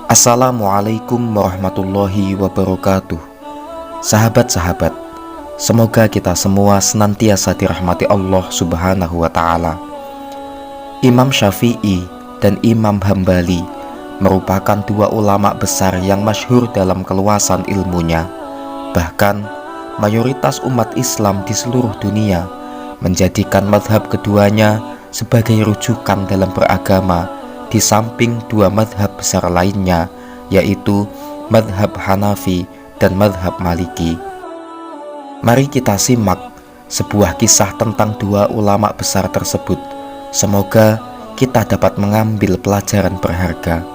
Assalamualaikum warahmatullahi wabarakatuh. Sahabat-sahabat, semoga kita semua senantiasa dirahmati Allah Subhanahu wa Ta'ala. Imam Syafi'i dan Imam Hambali merupakan dua ulama besar yang masyhur dalam keluasan ilmunya. Bahkan mayoritas umat Islam di seluruh dunia menjadikan mazhab keduanya sebagai rujukan dalam beragama, di samping dua mazhab besar lainnya, yaitu mazhab Hanafi dan mazhab Maliki. Mari kita simak sebuah kisah tentang dua ulama besar tersebut. Semoga kita dapat mengambil pelajaran berharga.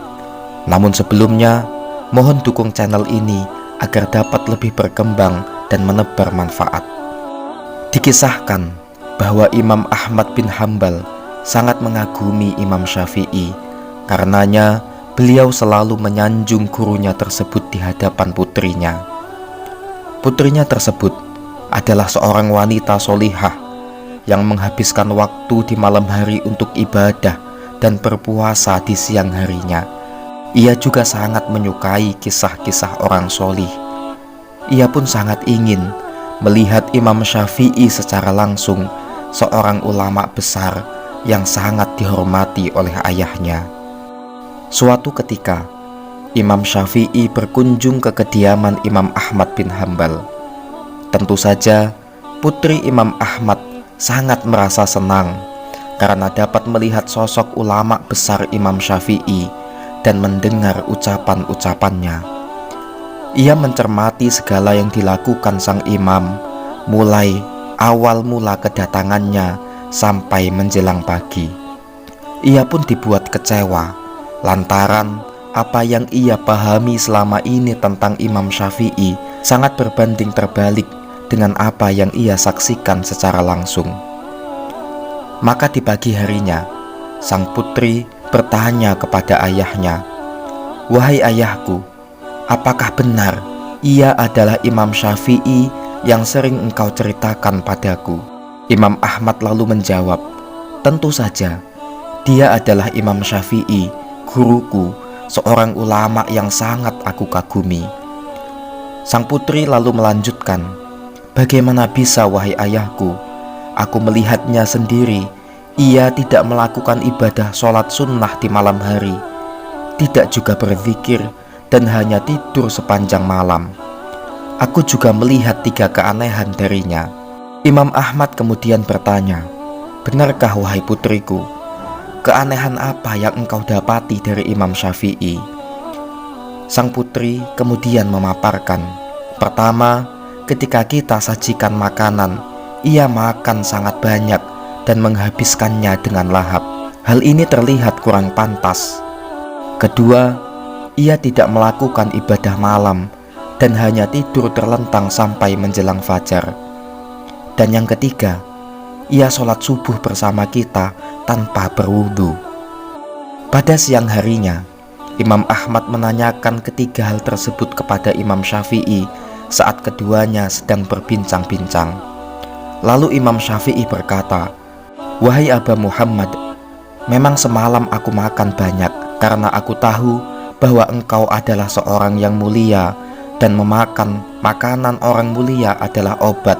Namun sebelumnya, mohon dukung channel ini agar dapat lebih berkembang dan menebar manfaat. Dikisahkan bahwa Imam Ahmad bin Hambal sangat mengagumi Imam Syafi'i. Karenanya beliau selalu menyanjung gurunya tersebut di hadapan putrinya. Putrinya tersebut adalah seorang wanita solihah yang menghabiskan waktu di malam hari untuk ibadah dan berpuasa di siang harinya. Ia juga sangat menyukai kisah-kisah orang solih. Ia pun sangat ingin melihat Imam Syafi'i secara langsung, seorang ulama besar yang sangat dihormati oleh ayahnya. Suatu ketika, Imam Syafi'i berkunjung ke kediaman Imam Ahmad bin Hambal. Tentu saja, putri Imam Ahmad sangat merasa senang karena dapat melihat sosok ulama besar Imam Syafi'i dan mendengar ucapan-ucapannya. Ia mencermati segala yang dilakukan sang imam, mulai awal mula kedatangannya sampai menjelang pagi. Ia pun dibuat kecewa lantaran apa yang ia pahami selama ini tentang Imam Syafi'i sangat berbanding terbalik dengan apa yang ia saksikan secara langsung. Maka di pagi harinya, sang putri bertanya kepada ayahnya, "Wahai ayahku, apakah benar ia adalah Imam Syafi'i yang sering engkau ceritakan padaku?" Imam Ahmad lalu menjawab, "Tentu saja, dia adalah Imam Syafi'i, guruku, seorang ulama yang sangat aku kagumi." Sang putri lalu melanjutkan, "Bagaimana bisa, wahai ayahku? Aku melihatnya sendiri. Ia tidak melakukan ibadah sholat sunnah di malam hari, tidak juga berzikir, dan hanya tidur sepanjang malam. Aku juga melihat 3 keanehan darinya." Imam Ahmad kemudian bertanya, "Benarkah wahai putriku? Keanehan apa yang engkau dapati dari Imam Syafi'i?" Sang putri kemudian memaparkan, "Pertama, ketika kita sajikan makanan, ia makan sangat banyak dan menghabiskannya dengan lahap. Hal ini terlihat kurang pantas. Kedua, ia tidak melakukan ibadah malam dan hanya tidur terlentang sampai menjelang fajar. Dan yang ketiga, ia sholat subuh bersama kita tanpa berwudu." Pada siang harinya, Imam Ahmad menanyakan ketiga hal tersebut kepada Imam Syafi'i saat keduanya sedang berbincang-bincang. Lalu Imam Syafi'i berkata, "Wahai Aba Muhammad, memang semalam aku makan banyak karena aku tahu bahwa engkau adalah seorang yang mulia dan memakan makanan orang mulia adalah obat.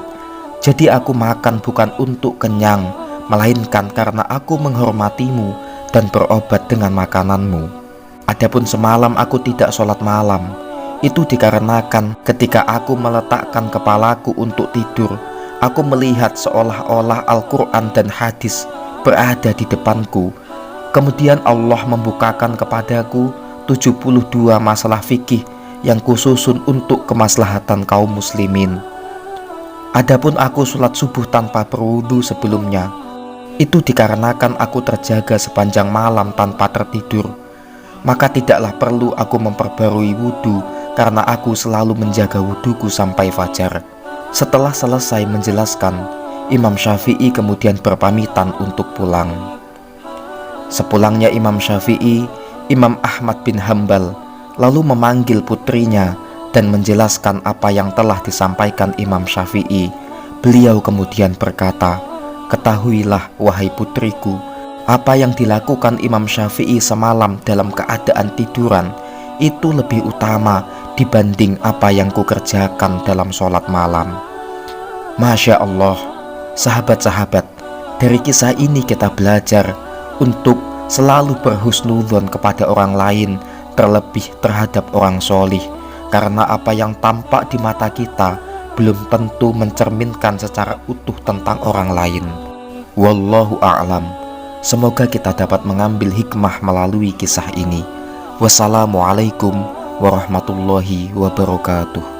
Jadi aku makan bukan untuk kenyang, melainkan karena aku menghormatimu dan berobat dengan makananmu. Adapun semalam aku tidak sholat malam, itu dikarenakan ketika aku meletakkan kepalaku untuk tidur, aku melihat seolah-olah Al-Quran dan hadis berada di depanku. Kemudian Allah membukakan kepadaku 72 masalah fikih yang kususun untuk kemaslahatan kaum muslimin. Adapun aku sholat subuh tanpa berwudu sebelumnya, itu dikarenakan aku terjaga sepanjang malam tanpa tertidur. Maka tidaklah perlu aku memperbarui wudu karena aku selalu menjaga wuduku sampai fajar." Setelah selesai menjelaskan, Imam Syafi'i kemudian berpamitan untuk pulang. Sepulangnya Imam Syafi'i, Imam Ahmad bin Hambal lalu memanggil putrinya dan menjelaskan apa yang telah disampaikan Imam Syafi'i. Beliau kemudian berkata, "Ketahuilah wahai putriku, apa yang dilakukan Imam Syafi'i semalam dalam keadaan tiduran, itu lebih utama dibanding apa yang kukerjakan dalam sholat malam. Masya Allah, sahabat-sahabat, dari kisah ini kita belajar untuk selalu berhusnudzon kepada orang lain, terlebih terhadap orang solih, karena apa yang tampak di mata kita belum tentu mencerminkan secara utuh tentang orang lain. Wallahu a'lam. Semoga kita dapat mengambil hikmah melalui kisah ini. Wassalamualaikum warahmatullahi wabarakatuh.